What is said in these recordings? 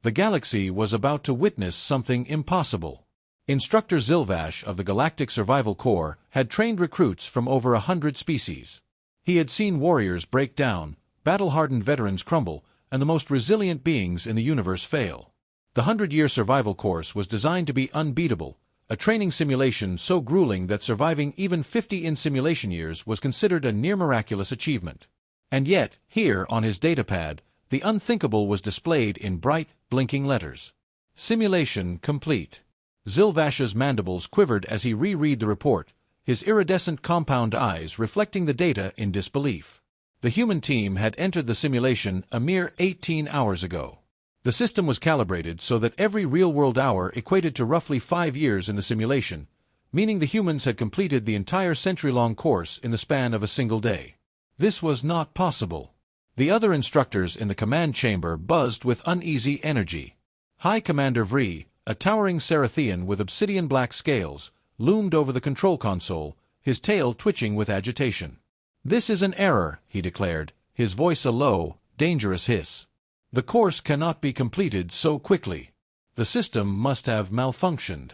The galaxy was about to witness something impossible. Instructor Zilvash of the Galactic Survival Corps had trained recruits from over 100 species. He had seen warriors break down, battle-hardened veterans crumble, and the most resilient beings in the universe fail. The 100-year survival course was designed to be unbeatable, a training simulation so grueling that surviving even 50 in-simulation years was considered a near-miraculous achievement. And yet, here on his datapad, the unthinkable was displayed in bright, blinking letters. Simulation complete. Zilvash's mandibles quivered as he reread the report, his iridescent compound eyes reflecting the data in disbelief. The human team had entered the simulation a mere 18 hours ago. The system was calibrated so that every real-world hour equated to roughly 5 years in the simulation, meaning the humans had completed the entire century-long course in the span of a single day. This was not possible. The other instructors in the command chamber buzzed with uneasy energy. High Commander Vree, a towering Cerathian with obsidian-black scales, loomed over the control console, his tail twitching with agitation. "This is an error," he declared, his voice a low, dangerous hiss. "The course cannot be completed so quickly. The system must have malfunctioned."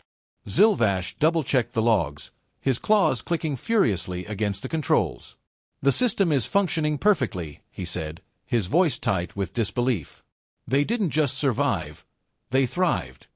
Zilvash double-checked the logs, his claws clicking furiously against the controls. "The system is functioning perfectly," he said, his voice tight with disbelief. "They didn't just survive, they thrived."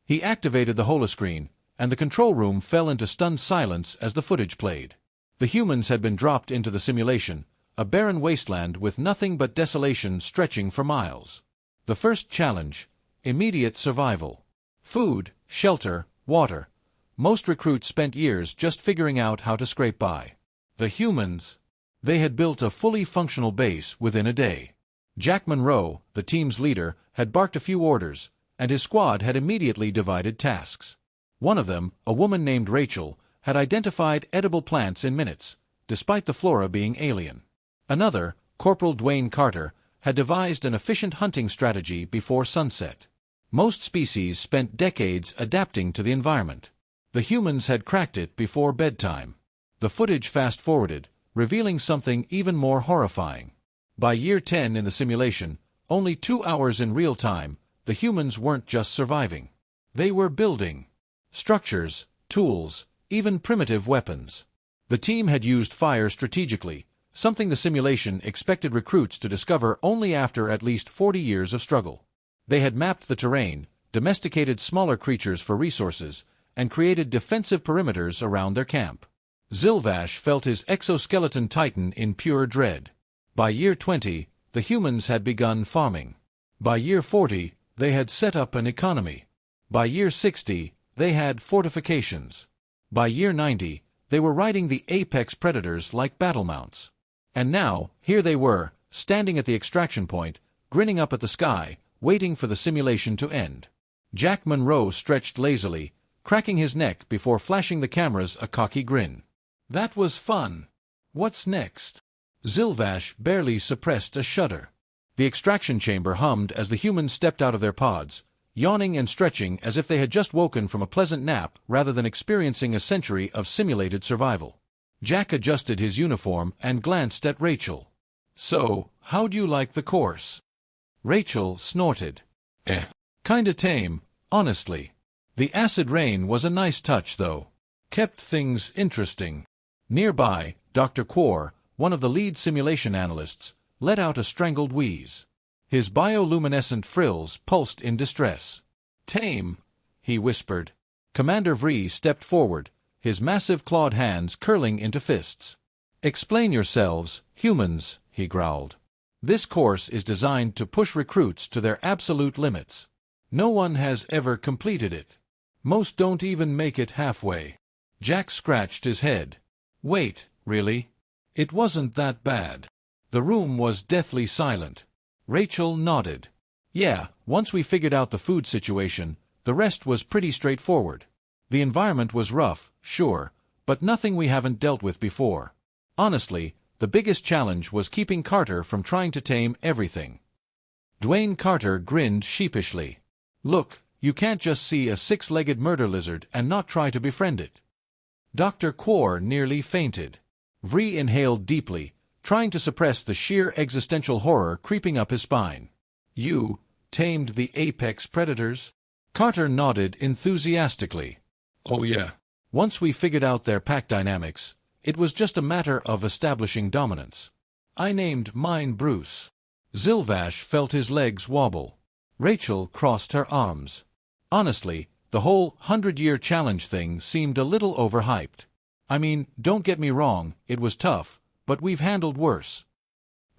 He activated the holoscreen, and the control room fell into stunned silence as the footage played. The humans had been dropped into the simulation, a barren wasteland with nothing but desolation stretching for miles. The first challenge: immediate survival. Food, shelter, water. Most recruits spent years just figuring out how to scrape by. The humans, they had built a fully functional base within a day. Jack Monroe, the team's leader, had barked a few orders, and his squad had immediately divided tasks. One of them, a woman named Rachel, had identified edible plants in minutes, despite the flora being alien. Another, Corporal Dwayne Carter, had devised an efficient hunting strategy before sunset. Most species spent decades adapting to the environment. The humans had cracked it before bedtime. The footage fast-forwarded, revealing something even more horrifying. By year 10 in the simulation, only 2 hours in real time, the humans weren't just surviving. They were building structures, tools, even primitive weapons. The team had used fire strategically, something the simulation expected recruits to discover only after at least 40 years of struggle. They had mapped the terrain, domesticated smaller creatures for resources, and created defensive perimeters around their camp. Zilvash felt his exoskeleton tighten in pure dread. By year 20, the humans had begun farming. By year 40, they had set up an economy. By year 60, they had fortifications. By year 90, they were riding the apex predators like battle mounts. And now, here they were, standing at the extraction point, grinning up at the sky, waiting for the simulation to end. Jack Monroe stretched lazily, cracking his neck before flashing the cameras a cocky grin. "That was fun. What's next?" Zilvash barely suppressed a shudder. The extraction chamber hummed as the humans stepped out of their pods, yawning and stretching as if they had just woken from a pleasant nap rather than experiencing a century of simulated survival. Jack adjusted his uniform and glanced at Rachel. "So, how'd you like the course?" Rachel snorted. Kinda tame, honestly. The acid rain was a nice touch, though. Kept things interesting." Nearby, Dr. Quor, one of the lead simulation analysts, let out a strangled wheeze. His bioluminescent frills pulsed in distress. "Tame," he whispered. Commander Vree stepped forward, his massive clawed hands curling into fists. "Explain yourselves, humans," he growled. "This course is designed to push recruits to their absolute limits. No one has ever completed it. Most don't even make it halfway." Jack scratched his head. "Wait, really? It wasn't that bad." The room was deathly silent. Rachel nodded. "Yeah, once we figured out the food situation, the rest was pretty straightforward. The environment was rough, sure, but nothing we haven't dealt with before. Honestly, the biggest challenge was keeping Carter from trying to tame everything." Dwayne Carter grinned sheepishly. "Look, you can't just see a 6-legged murder lizard and not try to befriend it." Dr. Quor nearly fainted. Vree inhaled deeply, trying to suppress the sheer existential horror creeping up his spine. "You tamed the apex predators? Carter nodded enthusiastically. Oh yeah. Once we figured out their pack dynamics, it was just a matter of establishing dominance. I named mine Bruce. Zilvash felt his legs wobble. Rachel crossed her arms. Honestly, the whole 100-year challenge thing seemed a little overhyped. I mean, don't get me wrong, it was tough, but we've handled worse.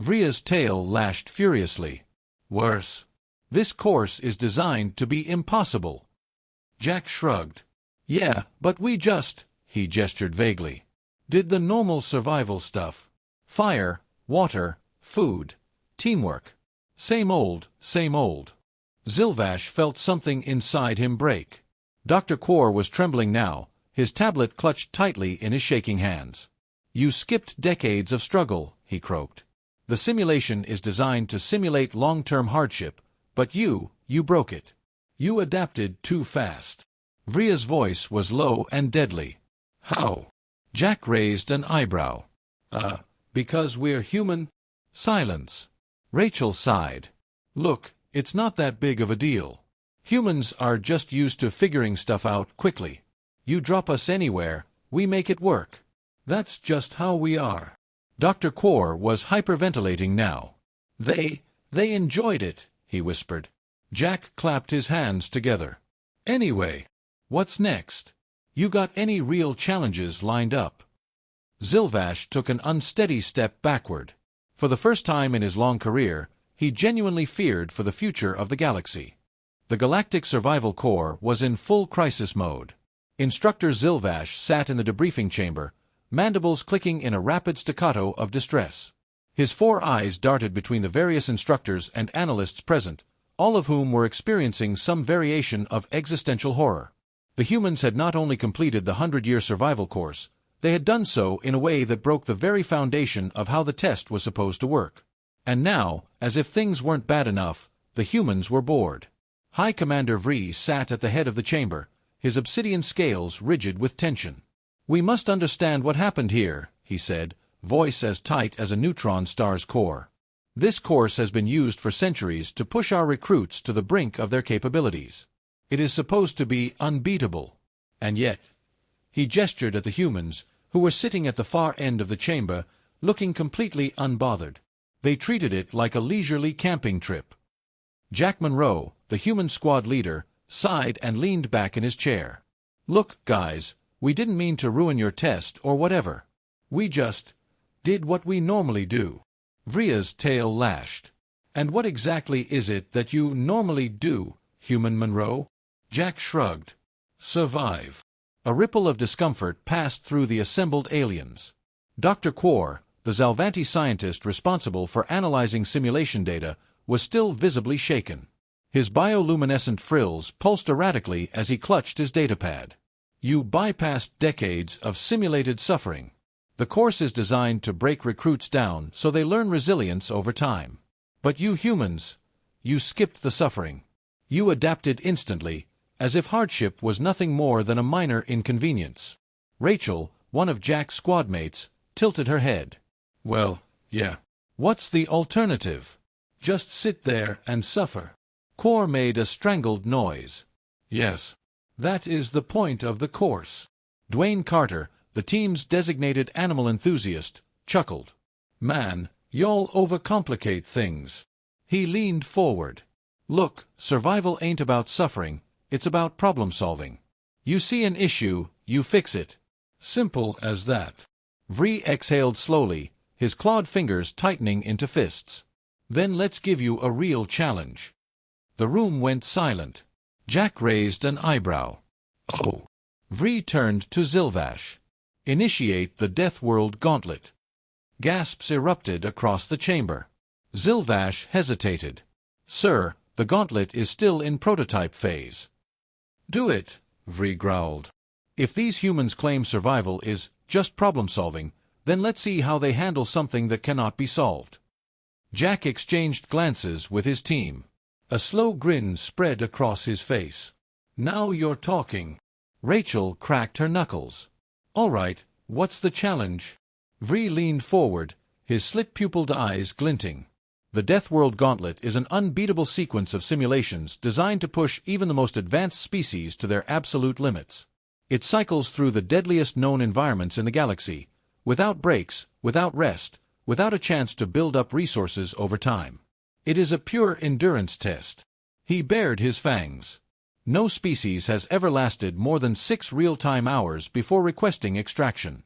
Vria's tail lashed furiously. Worse? This course is designed to be impossible. Jack shrugged. Yeah, but he gestured vaguely, did the normal survival stuff. Fire, water, food, teamwork. Same old, same old. Zilvash felt something inside him break. Dr. Quor was trembling now, his tablet clutched tightly in his shaking hands. You skipped decades of struggle, he croaked. The simulation is designed to simulate long-term hardship, but you broke it. You adapted too fast. Vria's voice was low and deadly. How? Jack raised an eyebrow. Because we're human? Silence. Rachel sighed. Look, it's not that big of a deal. Humans are just used to figuring stuff out quickly. You drop us anywhere, we make it work. That's just how we are. Dr. Quor was hyperventilating now. They enjoyed it, he whispered. Jack clapped his hands together. Anyway, what's next? You got any real challenges lined up? Zilvash took an unsteady step backward. For the first time in his long career, he genuinely feared for the future of the galaxy. The Galactic Survival Corps was in full crisis mode. Instructor Zilvash sat in the debriefing chamber, mandibles clicking in a rapid staccato of distress. His 4 eyes darted between the various instructors and analysts present, all of whom were experiencing some variation of existential horror. The humans had not only completed the 100-year survival course, they had done so in a way that broke the very foundation of how the test was supposed to work. And now, as if things weren't bad enough, the humans were bored. High Commander Vri sat at the head of the chamber, his obsidian scales rigid with tension. We must understand what happened here, he said, voice as tight as a neutron star's core. This course has been used for centuries to push our recruits to the brink of their capabilities. It is supposed to be unbeatable. And yet, he gestured at the humans, who were sitting at the far end of the chamber, looking completely unbothered. They treated it like a leisurely camping trip. Jack Monroe, the human squad leader, sighed and leaned back in his chair. Look, guys, we didn't mean to ruin your test or whatever. We just did what we normally do. Vria's tail lashed. And what exactly is it that you normally do, human Monroe? Jack shrugged. Survive. A ripple of discomfort passed through the assembled aliens. Dr. Quor, the Zalvanti scientist responsible for analyzing simulation data, was still visibly shaken. His bioluminescent frills pulsed erratically as he clutched his datapad. You bypassed decades of simulated suffering. The course is designed to break recruits down so they learn resilience over time. But you humans, you skipped the suffering. You adapted instantly, as if hardship was nothing more than a minor inconvenience. Rachel, one of Jack's squadmates, tilted her head. Well, yeah. What's the alternative? Just sit there and suffer. Quor made a strangled noise. Yes. That is the point of the course. Dwayne Carter, the team's designated animal enthusiast, chuckled. Man, y'all overcomplicate things. He leaned forward. Look, survival ain't about suffering, it's about problem-solving. You see an issue, you fix it. Simple as that. Vri exhaled slowly, his clawed fingers tightening into fists. Then let's give you a real challenge. The room went silent. Jack raised an eyebrow. Oh. Vri turned to Zilvash. Initiate the Death World Gauntlet. Gasps erupted across the chamber. Zilvash hesitated. Sir, the gauntlet is still in prototype phase. Do it, Vri growled. If these humans claim survival is just problem-solving, then let's see how they handle something that cannot be solved. Jack exchanged glances with his team. A slow grin spread across his face. Now you're talking. Rachel cracked her knuckles. All right, what's the challenge? Vri leaned forward, his slit-pupilled eyes glinting. The Death World Gauntlet is an unbeatable sequence of simulations designed to push even the most advanced species to their absolute limits. It cycles through the deadliest known environments in the galaxy, without breaks, without rest, without a chance to build up resources over time. It is a pure endurance test. He bared his fangs. No species has ever lasted more than 6 real-time hours before requesting extraction.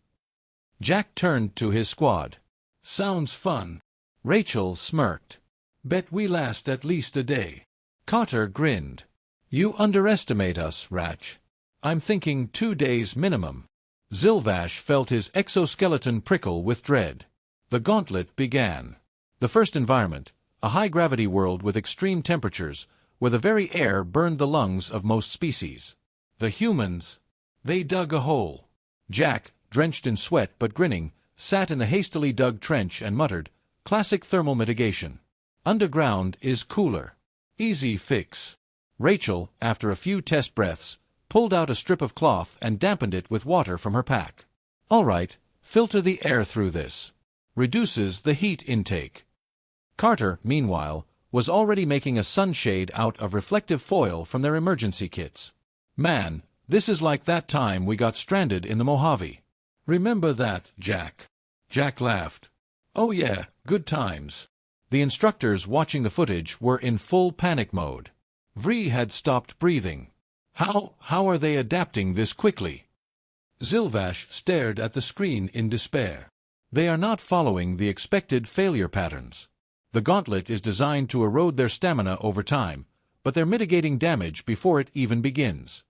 Jack turned to his squad. "Sounds fun." Rachel smirked. "Bet we last at least a day." Carter grinned. "You underestimate us, Ratch. I'm thinking 2 days minimum." Zilvash felt his exoskeleton prickle with dread. The gauntlet began. The first environment, a high-gravity world with extreme temperatures, where the very air burned the lungs of most species. The humans. They dug a hole. Jack, drenched in sweat but grinning, sat in the hastily dug trench and muttered, "Classic thermal mitigation. Underground is cooler. Easy fix." Rachel, after a few test breaths, pulled out a strip of cloth and dampened it with water from her pack. "All right, filter the air through this. Reduces the heat intake." Carter, meanwhile, was already making a sunshade out of reflective foil from their emergency kits. "Man, this is like that time we got stranded in the Mojave. Remember that, Jack?" Jack laughed. "Oh yeah, good times." The instructors watching the footage were in full panic mode. Vree had stopped breathing. How are they adapting this quickly?" Zilvash stared at the screen in despair. "They are not following the expected failure patterns. The gauntlet is designed to erode their stamina over time, but they're mitigating damage before it even begins."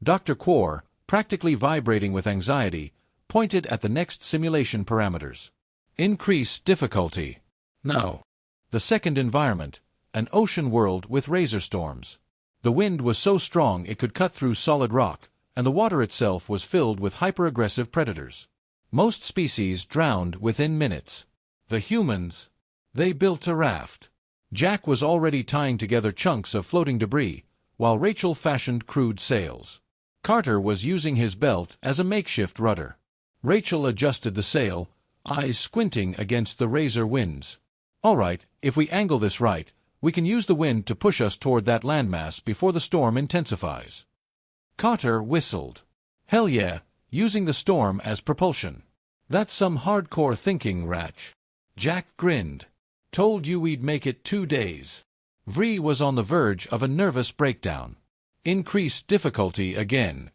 Dr. Quor, practically vibrating with anxiety, pointed at the next simulation parameters. "Increase difficulty." Now. The second environment, an ocean world with razor storms. The wind was so strong it could cut through solid rock, and the water itself was filled with hyper-aggressive predators. Most species drowned within minutes. The humans. They built a raft. Jack was already tying together chunks of floating debris, while Rachel fashioned crude sails. Carter was using his belt as a makeshift rudder. Rachel adjusted the sail, eyes squinting against the razor winds. "All right, if we angle this right, we can use the wind to push us toward that landmass before the storm intensifies." Carter whistled. "Hell yeah, using the storm as propulsion. That's some hardcore thinking, Ratch." Jack grinned. "Told you we'd make it 2 days." Vree was on the verge of a nervous breakdown. "Increase difficulty again."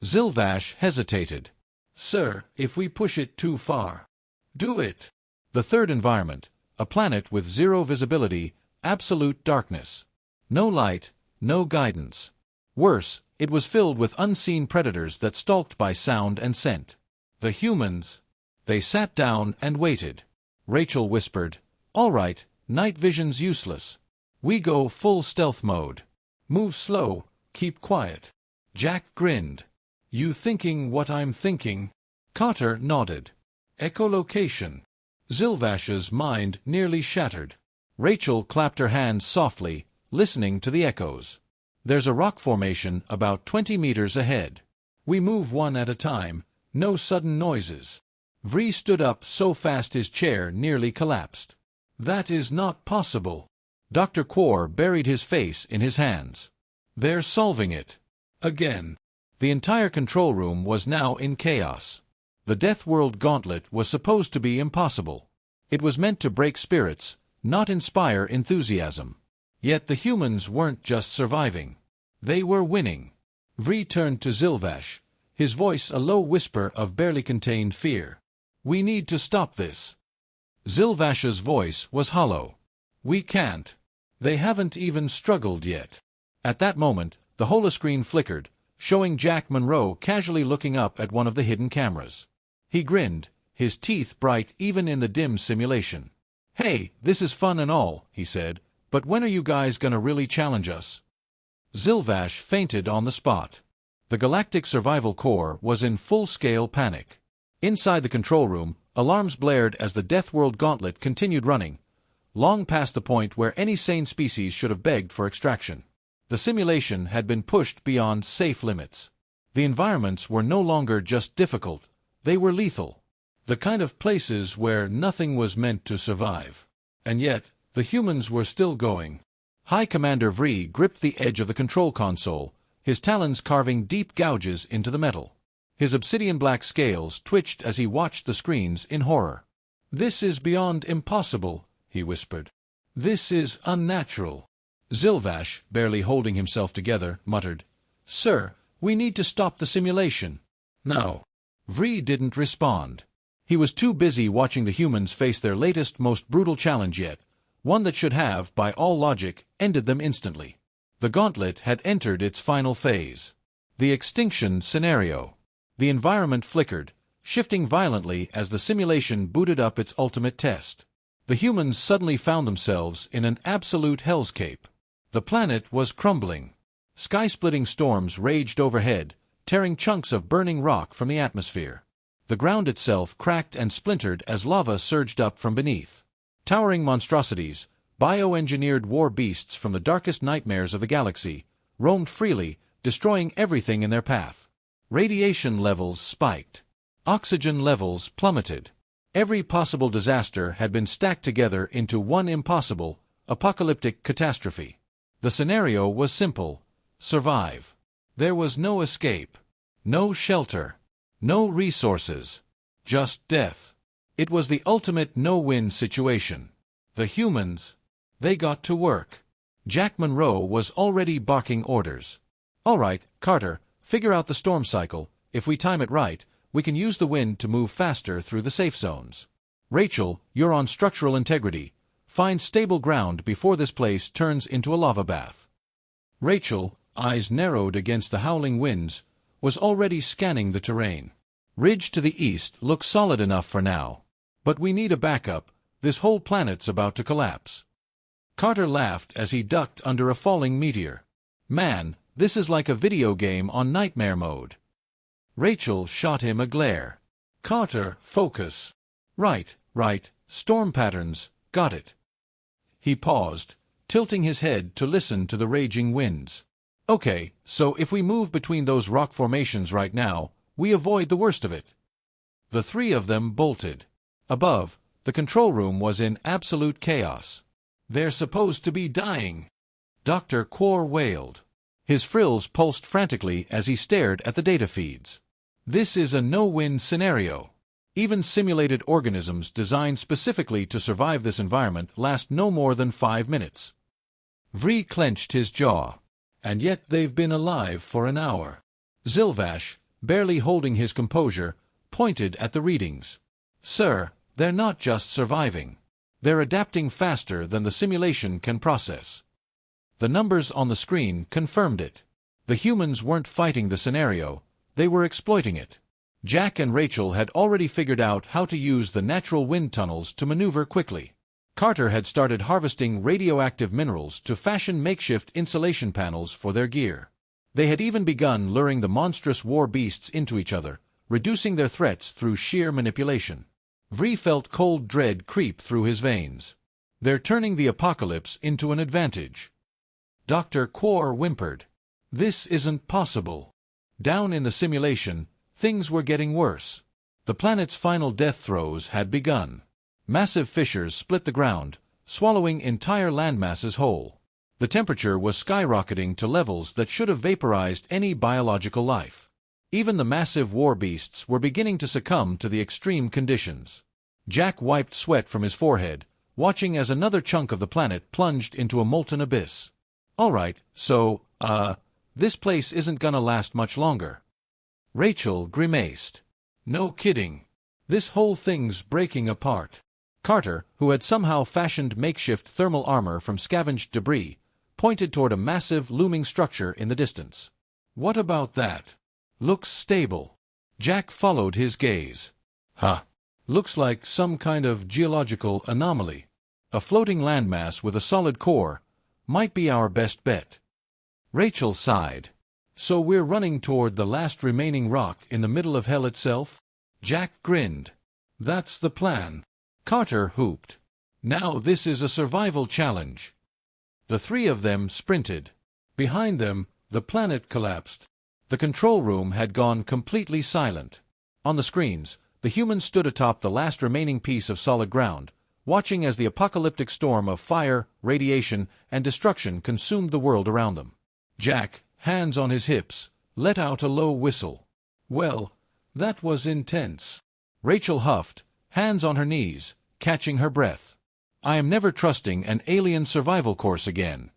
Zilvash hesitated. "Sir, if we push it too far." "Do it." The third environment, a planet with zero visibility, absolute darkness. No light, no guidance. Worse, it was filled with unseen predators that stalked by sound and scent. The humans. They sat down and waited. Rachel whispered, "All right, night vision's useless. We go full stealth mode. Move slow, keep quiet." Jack grinned. "You thinking what I'm thinking?" Carter nodded. "Echolocation." Zilvash's mind nearly shattered. Rachel clapped her hands softly, listening to the echoes. "There's a rock formation about 20 meters ahead. We move one at a time, no sudden noises." Vree stood up so fast his chair nearly collapsed. "That is not possible." Dr. Quor buried his face in his hands. "They're solving it. Again." The entire control room was now in chaos. The Death World Gauntlet was supposed to be impossible. It was meant to break spirits, not inspire enthusiasm. Yet the humans weren't just surviving. They were winning. Vree turned to Zilvash, his voice a low whisper of barely contained fear. "We need to stop this." Zilvash's voice was hollow. "We can't. They haven't even struggled yet." At that moment, the holoscreen flickered, showing Jack Monroe casually looking up at one of the hidden cameras. He grinned, his teeth bright even in the dim simulation. "Hey, this is fun and all," he said, "but when are you guys gonna really challenge us?" Zilvash fainted on the spot. The Galactic Survival Corps was in full-scale panic. Inside the control room, alarms blared as the Death World Gauntlet continued running, long past the point where any sane species should have begged for extraction. The simulation had been pushed beyond safe limits. The environments were no longer just difficult, they were lethal. The kind of places where nothing was meant to survive. And yet, The humans were still going. High Commander Vree gripped the edge of the control console, his talons carving deep gouges into the metal. His obsidian-black scales twitched as he watched the screens in horror. "This is beyond impossible," he whispered. "This is unnatural." Zilvash, barely holding himself together, muttered, "Sir, we need to stop the simulation. Now." Vree didn't respond. He was too busy watching the humans face their latest, most brutal challenge yet, one that should have, by all logic, ended them instantly. The gauntlet had entered its final phase. The extinction scenario. The environment flickered, shifting violently as the simulation booted up its ultimate test. The humans suddenly found themselves in an absolute hellscape. The planet was crumbling. Sky-splitting storms raged overhead, tearing chunks of burning rock from the atmosphere. The ground itself cracked and splintered as lava surged up from beneath. Towering monstrosities, bioengineered war beasts from the darkest nightmares of the galaxy, roamed freely, destroying everything in their path. Radiation levels spiked. Oxygen levels plummeted. Every possible disaster had been stacked together into one impossible, apocalyptic catastrophe. The scenario was simple: survive. There was no escape, no shelter, no resources, just death. It was the ultimate no-win situation. The humans, they got to work. Jack Monroe was already barking orders. "All right, Carter, figure out the storm cycle. If we time it right, we can use the wind to move faster through the safe zones. Rachel, you're on structural integrity. Find stable ground before this place turns into a lava bath." Rachel, eyes narrowed against the howling winds, was already scanning the terrain. "Ridge to the east looks solid enough for now. But we need a backup. This whole planet's about to collapse." Carter laughed as he ducked under a falling meteor. "Man, this is like a video game on nightmare mode." Rachel shot him a glare. "Carter, focus. Right, storm patterns, got it." He paused, tilting his head to listen to the raging winds. "Okay, so if we move between those rock formations right now, we avoid the worst of it." The three of them bolted. Above, the control room was in absolute chaos. "They're supposed to be dying," Dr. Quor wailed. His frills pulsed frantically as he stared at the data feeds. "This is a no-win scenario. Even simulated organisms designed specifically to survive this environment last no more than 5 minutes." Vree clenched his jaw. "And yet they've been alive for an hour." Zilvash, barely holding his composure, pointed at the readings. "Sir, they're not just surviving. They're adapting faster than the simulation can process." The numbers on the screen confirmed it. The humans weren't fighting the scenario, they were exploiting it. Jack and Rachel had already figured out how to use the natural wind tunnels to maneuver quickly. Carter had started harvesting radioactive minerals to fashion makeshift insulation panels for their gear. They had even begun luring the monstrous war beasts into each other, reducing their threats through sheer manipulation. Vree felt cold dread creep through his veins. "They're turning the apocalypse into an advantage." Dr. Quor whimpered. "This isn't possible." Down in the simulation, things were getting worse. The planet's final death throes had begun. Massive fissures split the ground, swallowing entire landmasses whole. The temperature was skyrocketing to levels that should have vaporized any biological life. Even the massive war beasts were beginning to succumb to the extreme conditions. Jack wiped sweat from his forehead, watching as another chunk of the planet plunged into a molten abyss. "All right, so, this place isn't gonna last much longer." Rachel grimaced. "No kidding. This whole thing's breaking apart." Carter, who had somehow fashioned makeshift thermal armor from scavenged debris, pointed toward a massive, looming structure in the distance. "What about that? Looks stable." Jack followed his gaze. "Huh. Looks like some kind of geological anomaly. A floating landmass with a solid core. Might be our best bet." Rachel sighed. "So we're running toward the last remaining rock in the middle of hell itself?" Jack grinned. "That's the plan." Carter whooped. "Now this is a survival challenge." The three of them sprinted. Behind them, the planet collapsed. The control room had gone completely silent. On the screens, the humans stood atop the last remaining piece of solid ground, watching as the apocalyptic storm of fire, radiation, and destruction consumed the world around them. Jack, hands on his hips, let out a low whistle. Well, that was intense. Rachel huffed, hands on her knees, catching her breath. I am never trusting an alien survival course again.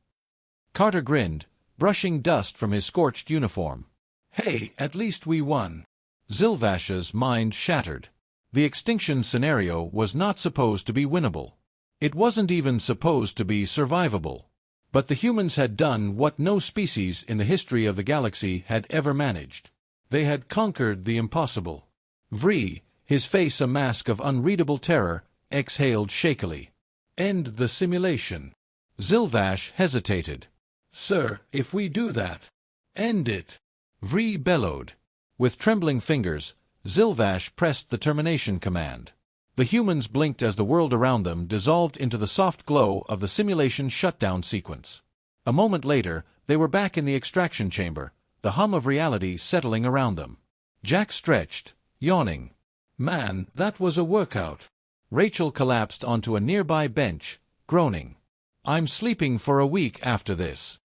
Carter grinned, brushing dust from his scorched uniform. Hey, at least we won. Zilvash's mind shattered. The extinction scenario was not supposed to be winnable. It wasn't even supposed to be survivable. But the humans had done what no species in the history of the galaxy had ever managed. They had conquered the impossible. Vree, his face a mask of unreadable terror, exhaled shakily. End the simulation. Zilvash hesitated. Sir, if we do that, end it. Vree bellowed. With trembling fingers, Zilvash pressed the termination command. The humans blinked as the world around them dissolved into the soft glow of the simulation shutdown sequence. A moment later, they were back in the extraction chamber, the hum of reality settling around them. Jack stretched, yawning. Man, that was a workout. Rachel collapsed onto a nearby bench, groaning. I'm sleeping for a week after this.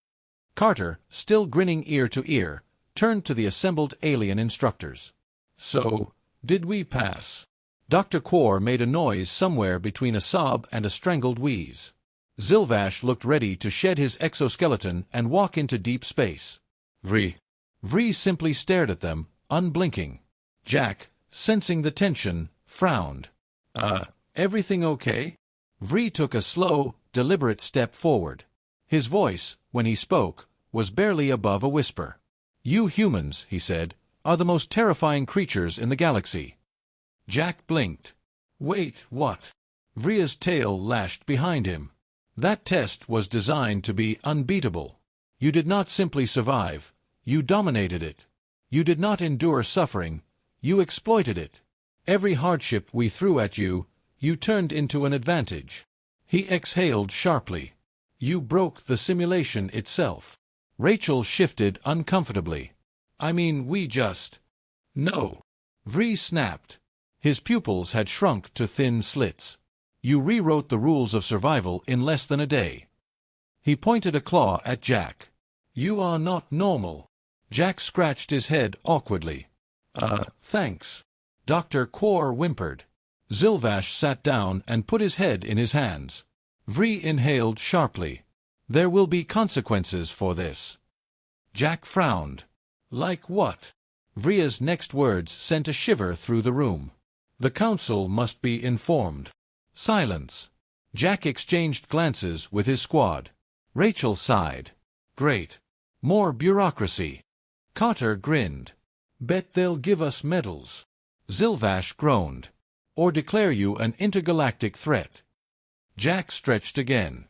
Carter, still grinning ear to ear, turned to the assembled alien instructors. So, did we pass? Dr. Quor made a noise somewhere between a sob and a strangled wheeze. Zilvash looked ready to shed his exoskeleton and walk into deep space. Vree. Vree simply stared at them, unblinking. Jack, sensing the tension, frowned. Everything okay? Vree took a slow, deliberate step forward. His voice, when he spoke, was barely above a whisper. You humans, he said, are the most terrifying creatures in the galaxy. Jack blinked. Wait, what? Vree's tail lashed behind him. That test was designed to be unbeatable. You did not simply survive, you dominated it. You did not endure suffering, you exploited it. Every hardship we threw at you, you turned into an advantage. He exhaled sharply. You broke the simulation itself. Rachel shifted uncomfortably. I mean, we just... No. Vree snapped. His pupils had shrunk to thin slits. You rewrote the rules of survival in less than a day. He pointed a claw at Jack. You are not normal. Jack scratched his head awkwardly. Thanks. Dr. Quor whimpered. Zilvash sat down and put his head in his hands. Vree inhaled sharply. There will be consequences for this. Jack frowned. Like what? Vree's next words sent a shiver through the room. The council must be informed. Silence. Jack exchanged glances with his squad. Rachel sighed. Great. More bureaucracy. Carter grinned. Bet they'll give us medals. Zilvash groaned. Or declare you an intergalactic threat. Jack stretched again.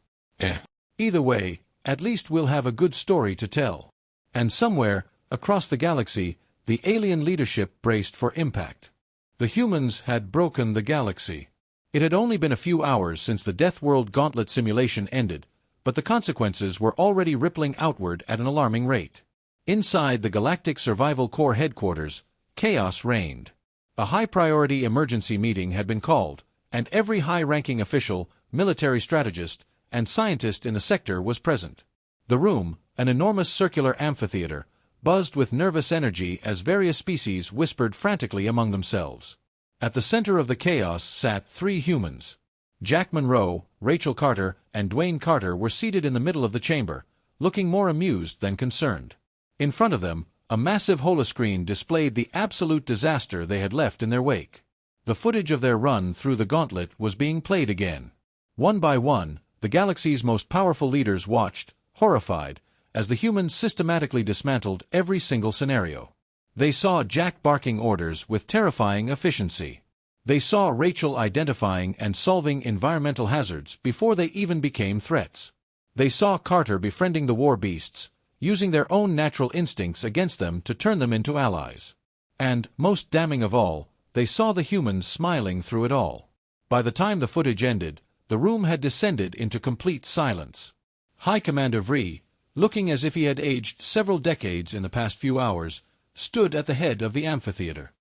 Either way, at least we'll have a good story to tell. And somewhere, across the galaxy, the alien leadership braced for impact. The humans had broken the galaxy. It had only been a few hours since the Death World Gauntlet simulation ended, but the consequences were already rippling outward at an alarming rate. Inside the Galactic Survival Corps headquarters, chaos reigned. A high-priority emergency meeting had been called, and every high-ranking official, military strategist, and scientist in the sector was present. The room, an enormous circular amphitheater, buzzed with nervous energy as various species whispered frantically among themselves. At the center of the chaos sat three humans. Jack Monroe, Rachel Carter, and Dwayne Carter were seated in the middle of the chamber, looking more amused than concerned. In front of them, a massive holoscreen displayed the absolute disaster they had left in their wake. The footage of their run through the gauntlet was being played again. One by one, the galaxy's most powerful leaders watched, horrified, as the humans systematically dismantled every single scenario. They saw Jack barking orders with terrifying efficiency. They saw Rachel identifying and solving environmental hazards before they even became threats. They saw Carter befriending the war beasts, using their own natural instincts against them to turn them into allies. And, most damning of all, they saw the humans smiling through it all. By the time the footage ended, the room had descended into complete silence. High Commander Vree, looking as if he had aged several decades in the past few hours, stood at the head of the amphitheater.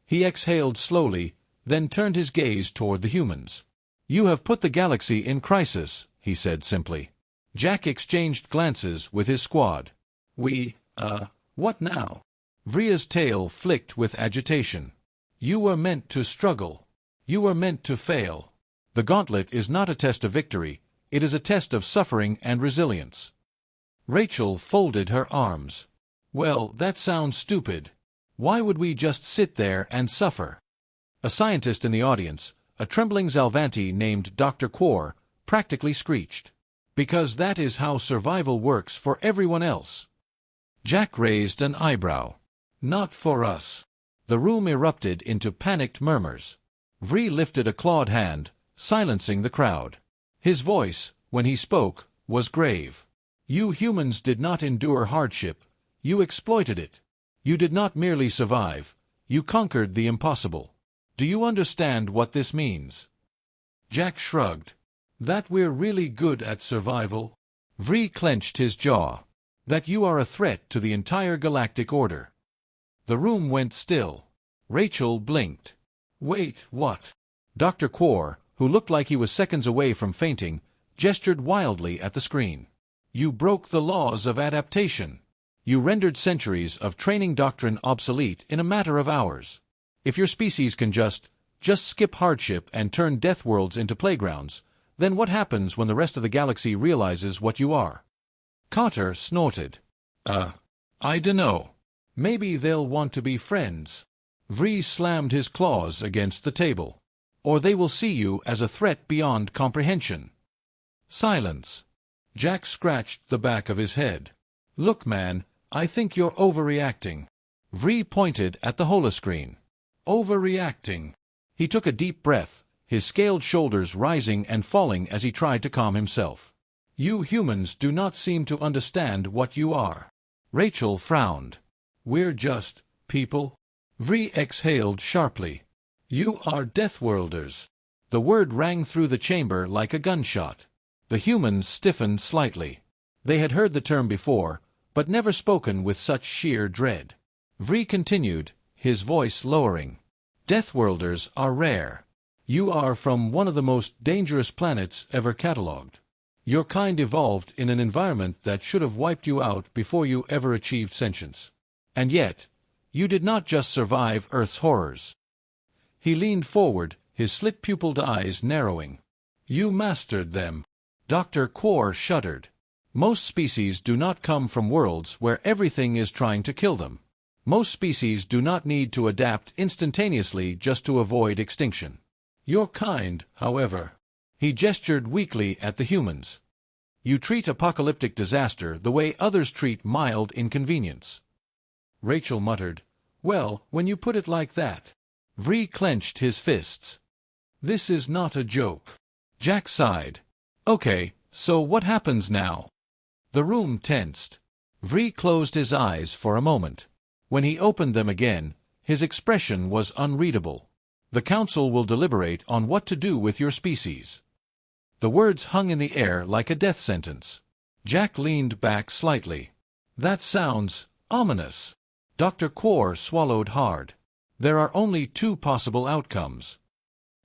He exhaled slowly, then turned his gaze toward the humans. You have put the galaxy in crisis, he said simply. Jack exchanged glances with his squad. What now? Vria's tail flicked with agitation. You were meant to struggle. You were meant to fail. The gauntlet is not a test of victory, it is a test of suffering and resilience. Rachel folded her arms. Well, that sounds stupid. Why would we just sit there and suffer? A scientist in the audience, a trembling Zalvanti named Dr. Quor, practically screeched. Because that is how survival works for everyone else. Jack raised an eyebrow. Not for us. The room erupted into panicked murmurs. Vri lifted a clawed hand, silencing the crowd. His voice, when he spoke, was grave. You humans did not endure hardship, you exploited it. You did not merely survive, you conquered the impossible. Do you understand what this means? Jack shrugged. That we're really good at survival? Vri clenched his jaw. That you are a threat to the entire galactic order. The room went still. Rachel blinked. Wait, what? Dr. Quor, who looked like he was seconds away from fainting, gestured wildly at the screen. You broke the laws of adaptation. You rendered centuries of training doctrine obsolete in a matter of hours. If your species can just skip hardship and turn death worlds into playgrounds, then what happens when the rest of the galaxy realizes what you are? Cotter snorted. I dunno. Maybe they'll want to be friends. Vri slammed his claws against the table. Or they will see you as a threat beyond comprehension. Silence. Jack scratched the back of his head. Look, man, I think you're overreacting. Vri pointed at the holoscreen. Overreacting. He took a deep breath, his scaled shoulders rising and falling as he tried to calm himself. You humans do not seem to understand what you are. Rachel frowned. We're just people. Vri exhaled sharply. You are Deathworlders. The word rang through the chamber like a gunshot. The humans stiffened slightly. They had heard the term before, but never spoken with such sheer dread. Vri continued, his voice lowering. Deathworlders are rare. You are from one of the most dangerous planets ever catalogued. Your kind evolved in an environment that should have wiped you out before you ever achieved sentience. And yet, you did not just survive Earth's horrors. He leaned forward, his slit-pupilled eyes narrowing. You mastered them. Dr. Quor shuddered. Most species do not come from worlds where everything is trying to kill them. Most species do not need to adapt instantaneously just to avoid extinction. Your kind, however. He gestured weakly at the humans. You treat apocalyptic disaster the way others treat mild inconvenience. Rachel muttered, Well, when you put it like that. Vri clenched his fists. This is not a joke. Jack sighed. Okay, so what happens now? The room tensed. Vri closed his eyes for a moment. When he opened them again, his expression was unreadable. The council will deliberate on what to do with your species. The words hung in the air like a death sentence. Jack leaned back slightly. That sounds ominous. Dr. Quor swallowed hard. There are only two possible outcomes.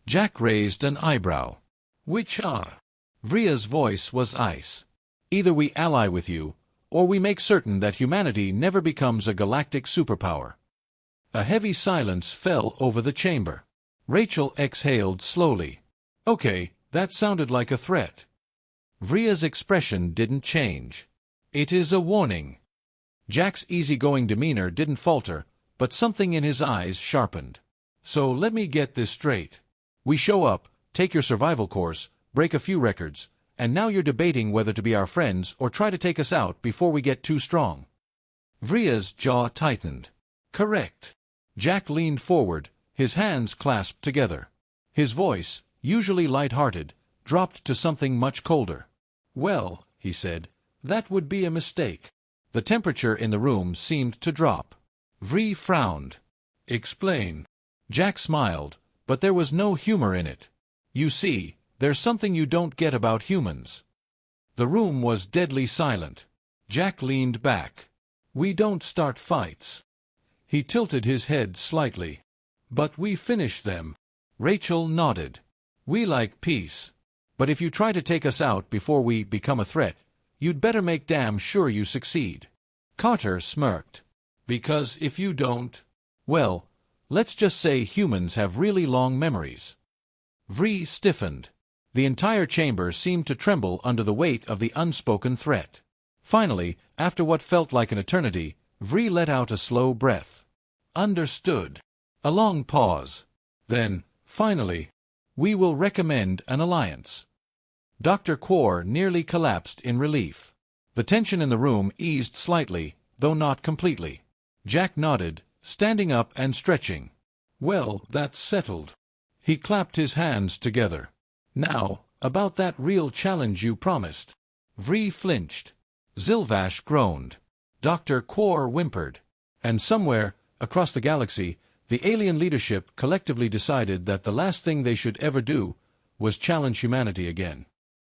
Jack raised an eyebrow. Which are? Vria's voice was ice. Either we ally with you, or we make certain that humanity never becomes a galactic superpower. A heavy silence fell over the chamber. Rachel exhaled slowly. Okay, that sounded like a threat. Vria's expression didn't change. It is a warning. Jack's easygoing demeanor didn't falter, but something in his eyes sharpened. So let me get this straight. We show up, take your survival course, break a few records, and now you're debating whether to be our friends or try to take us out before we get too strong. Vria's jaw tightened. Correct. Jack leaned forward, his hands clasped together. His voice, usually light-hearted, dropped to something much colder. Well, he said, that would be a mistake. The temperature in the room seemed to drop. Vri frowned. Explain. Jack smiled, but there was no humor in it. You see, there's something you don't get about humans. The room was deadly silent. Jack leaned back. We don't start fights. He tilted his head slightly. But we finish them. Rachel nodded. We like peace. But if you try to take us out before we become a threat, you'd better make damn sure you succeed. Carter smirked. Because if you don't, well, let's just say humans have really long memories. Vree stiffened. The entire chamber seemed to tremble under the weight of the unspoken threat. Finally, after what felt like an eternity, Vree let out a slow breath. Understood. A long pause. Then, finally, we will recommend an alliance. Dr. Quor nearly collapsed in relief. The tension in the room eased slightly, though not completely. Jack nodded, standing up and stretching. Well, that's settled. He clapped his hands together. Now, about that real challenge you promised. Vree flinched. Zilvash groaned. Dr. Quor whimpered. And somewhere, across the galaxy, the alien leadership collectively decided that the last thing they should ever do was challenge humanity again.